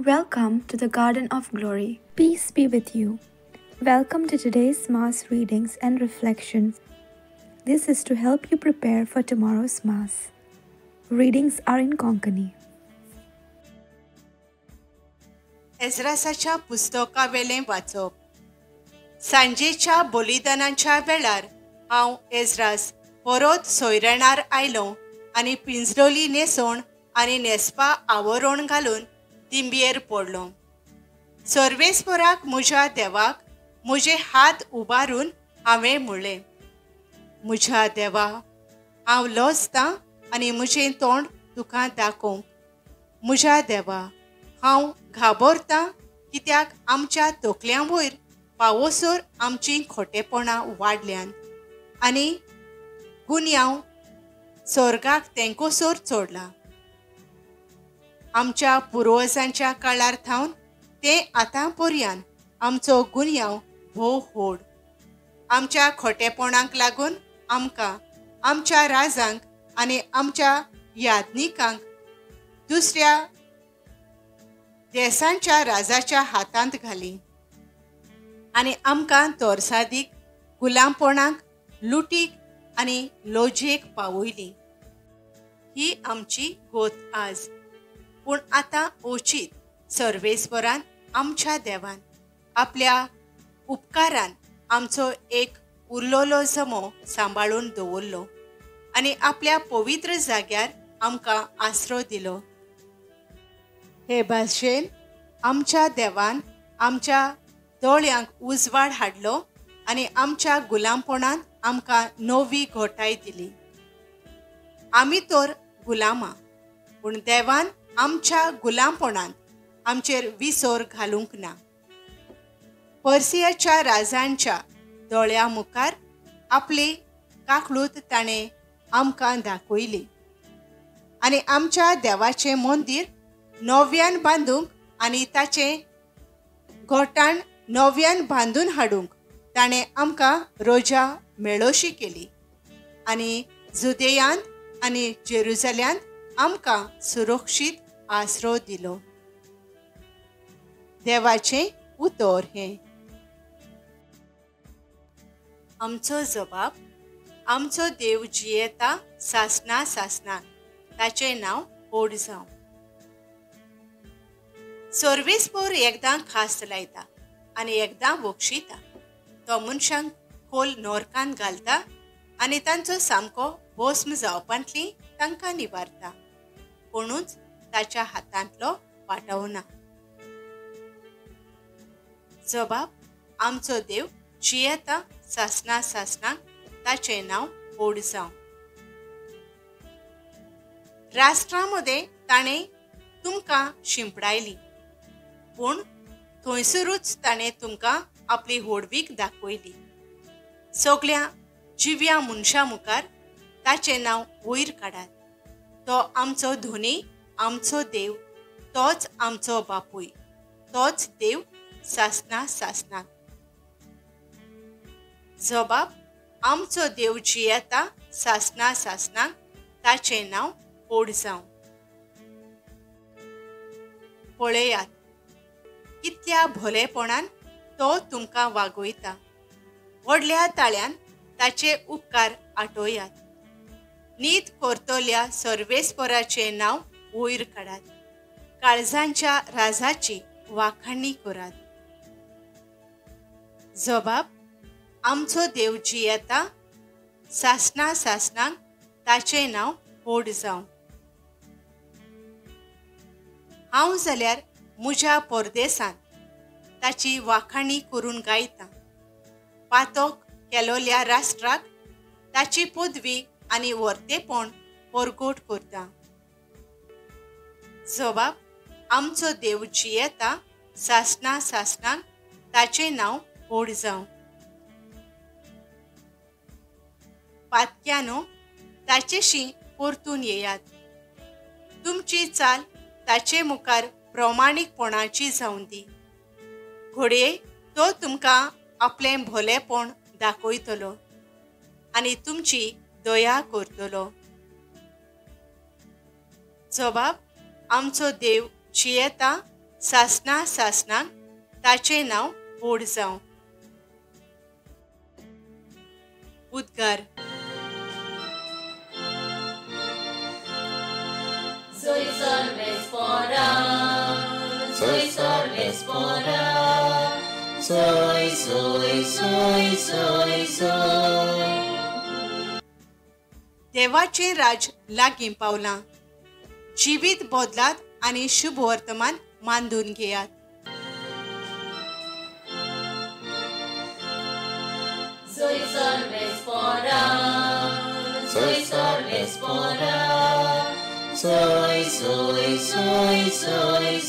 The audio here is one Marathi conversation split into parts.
Welcome to the Garden of Glory. Peace be with you. Welcome to today's Mass readings and reflections. This is to help you prepare for tomorrow's Mass. Readings are in Konkani. एज्रासाच्या पुस्तकावेलें वाचप. सांजेच्या बलिदानाच्या वेळार हांव एज्रास परत सोयऱ्याणार आयलो आनी पिंजरोली न्हेसोवन आनी न्हेसपा आवरण घालून दिंबयेर पडलो. सर्वेस्पराक म्हज्या देवाक म्हजे हात उबारून हांवें म्हणलें, म्हज्या देवा, हांव लजतां आनी म्हजें तोंड तुका दाखोवंक. म्हज्या देवा, हांव घाबरतां कित्याक आमच्या तकल्यां वयर पावसर आमचीं खोटेपणां वाडल्यान आनी गुन्यांव सर्गाक तेंकोसर चडला. आमच्या पुर्वजांच्या काळार थावन ते आतां पर्यंत आमचो गुन्यांव भोव व्हड. आमच्या खोटेपणांक लागून आमकां, आमच्या राजांक आनी आमच्या यादनिकांक दुसऱ्या देशांच्या राजाच्या हातांत घाली आनी आमकां तोरसादीक, गुलामपणाक, लुटीक आनी लोजयेक पावयली. ही आमची गोत आज. पूण आतां ओचीत सर्वेस्परान आमच्या देवान आपल्या उपकारान आमचो एक उरलोलो जमो सांबाळून दवरलो आनी आपल्या पवित्र जाग्यार आमकां आसरो दिलो. हे भाशेन आमच्या देवान आमच्या दोळ्यांक उजवाड हाडलो आनी आमच्या गुलामपणांत आमकां नवी घोटाय दिली. आमी तर गुलामां, पूण देवान आमच्या गुलामपणांत आमचेर विसर घालूंक ना. पर्सियाच्या राजांच्या दोळ्या मुखार आपली काकळूत ताणें आमकां दाखयली आनी आमच्या देवाचें मंदीर नव्यान बांदूंक आनी ताचें घोटाण नव्यान बांदून हाडूंक ताणें आमकां रोजा मेळोशी केली आनी जुदेयांत आनी जेरुसलेमांत आमकां सुरक्षीत आसरो दिलो. देवाचें उतर हें. आमचो जबाब. आमचो देव जियेता सासना सासना, ताचें नांव व्हड जावं. सर्वेस्पर एकदां खास लायता आनी एकदां वखशिता. तो मनशांक खोल नोरकांत घालता आनी तांचो सामको भस्म जावपांतली तांकां निवारता. कोणूच ताच्या हातांतलो वाटावना. जबाब. आमचो देव जियेता सासना सासनाक, ताचें नांव व्हड जावं. राष्ट्रांमध्ये ताणें तुमकां शिंपडायली, पूण थंयसरूच ताणें तुमकां आपली व्हडवीक दाखयली. सगळ्या जिव्या मनशां मुखार ताचें नांव वयर काडात. तो आमचो धोनी, आमचो देव, तोच आमचो बापूय, तोच देव सासना सासनाक. जबाब. आमचो देव जियेता सासना सासनाक, ताचें नांव व्हड जावं. पळयात, कितल्या भलेपणान तो तुमकां वागयता. व्हडल्या ताळ्यान ताचे उपकार आठोयात. नीत करतल्या सर्वेस्पराचें नांव वयर काडात. काळजांच्या राजाची वाखाणणी करात. जबाब. आमचो देव जियेता सासना सासनाक, ताचें नांव व्हड जावं. हांव जाल्यार म्हज्या परदेसांत ताची वाखाणणी करून गायतां. पातोक केलोल्या राष्ट्राक ताची पदवी आनी वर्तेपण परगट करता. जबाब. आमचो देव जियेता सासना सासनाक, ताचें नांव व्हड जावं. पातक्यानो, ताचेशी परतून येयात. तुमची चाल ताचे मुखार प्रमाणीकपणाची जावं दी. घडये तो तुमकां आपलें भलेपण दाखयतलो आनी तुमची दया करतलो. जबाब. आमचो देव जियेता सासना सासनाक ताचें नांव व्हड जावं. उद्गार. Soy sorbes fora, soy sorbes fora, soy. देवाचें राज लागीं पावलां. जिवीत बदलात आनी शुभ वर्तमान मांडून घेयात. Soy sorbes fora, soy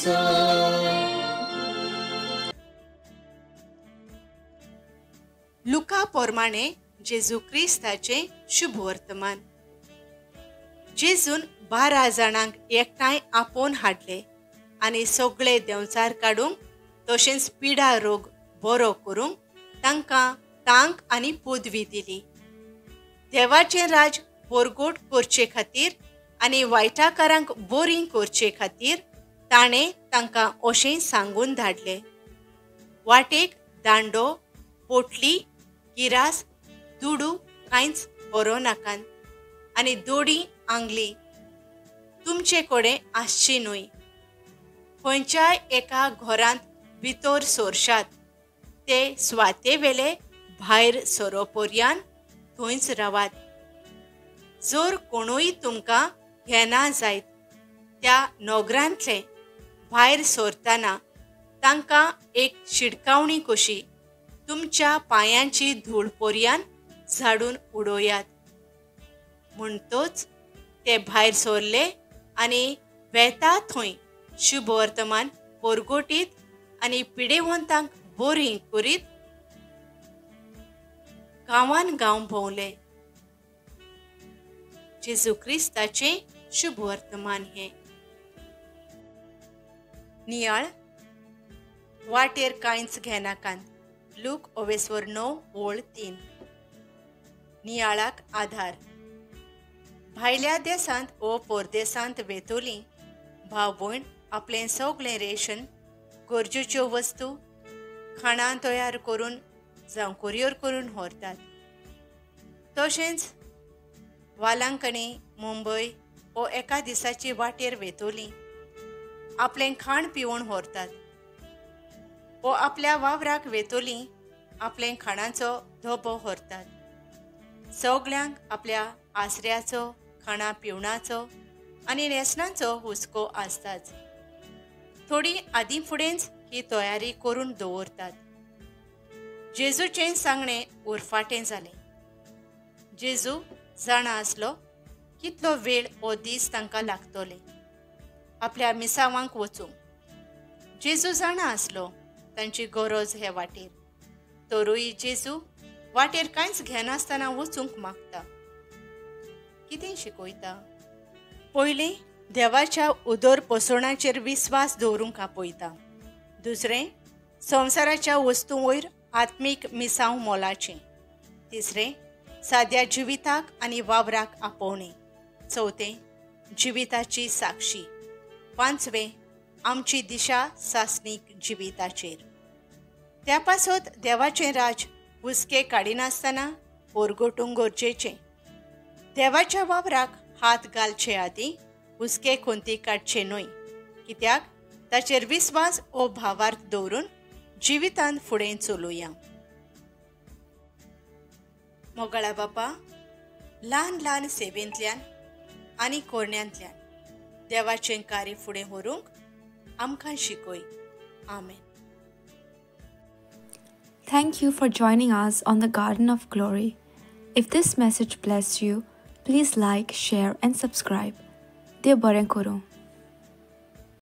soy. लुका पोरमाणे जेजू क्रिस्ताचें शुभ वर्तमान. जेजून 12 जाणांक एकठांय आपोवन हाडले आनी सगळे देंवचार काडूंक तशेंच पिडा रोग बरो करूंक तांकां तांक आनी पदवी दिली. देवाचें राज परगोट करचे खातीर आनी वायटाकारांक बोरीं करचे खातीर ताणें तांकां अशें सांगून धाडलें. वाटेक दांडो, पोटली, किरास, दुडू कांयच बरो नाकान आनी दोडी आंगली तुमचे कडेन आसची न्हय. खंयच्याय एका घरांत भितर सरशात ते स्वाते वेले भायर सरोपर्यान थंयच रावात. जर कोणूय तुमकां घेना जायत त्या नोगरांतले भायर सरतना तांकां एक शिडकावणी कशी तुमच्या पांयांची धूळ पर्यान झाडून उडोयात. म्हणटोच ते भायर सरले आनी वेता थंय शुभ वर्तमान परगोटीत आनी पिडेवंतांक बोरीं करीत गांवान गांव भोंवले. जेजू क्रिस्ताचें शुभ वर्तमान हें. नियाळ. वाटेर कांयच घेनाकान. लूक 9:9-3. नियाळाक आधार. भायल्या देशांत वा परदेसांत वेतोलीं भाव भयण आपलें सगळें रेशन, गरजेच्यो वस्तू, खाणां तयार करून जावं कुरियर करून व्हरतात. तशेंच वालांकणी, मुंबय वो एका दिसाची वाटेर वेतोलीं आपलें खाण पिवण व्हरतात. वो आपल्या वावराक वेतोलीं आपलें खाणाचो धोबो व्हरतात. सगळ्यांक आपल्या आसऱ्याचो, खाणा पिवणाचो आनी न्हेसणाचो हुस्को आसताच. थोडी आदीं फुडेंच ही तयारी करून दवरतात. जेजूचें सांगणें उरफाटें जालें. जेजू जाणा आसलो कितलो वेळ हो दीस तांकां लागतले आपल्या मिसावांक वचूंक. जेजू जाणा आसलो तांची गरज हे वाटेर. तरूय जेजू वाटेर कांयच घेनासतना वचूंक मागता. कितें शिकयता? पयलीं देवाच्या उदर पसोवणाचेर विस्वास दवरूंक आपयता. दुसरें, संवसाराच्या वस्तूं वयर आत्मीक मिसांव मोलाचें. तिसरें, साद्या जिविताक आनी वावराक आपोवणें. चवथें, जिविताची साक्षी. पांचवें, आमची दिशा सासनीक जिविताचेर. त्या पासत देवाचें राज हुस्के काडिनासतना परगोटूंक गरजेचें. देवाच्या वावराक हात घालचे आदीं हुस्के खोंती काडचे न्हय, कित्याक ताचेर विस्वास वो भावार्थ दवरून जिवितांत फुडें चलुया. मोगाळा बापा, ल्हान ल्हान सेवेंतल्यान आनी कोरण्यांतल्यान देवाचें कार्य फुडें व्हरूंक आमकां शिकय. आमेन. Thank you for joining us on the Garden of Glory. If this message blessed you, please like, share and subscribe. Dev Baren Koro.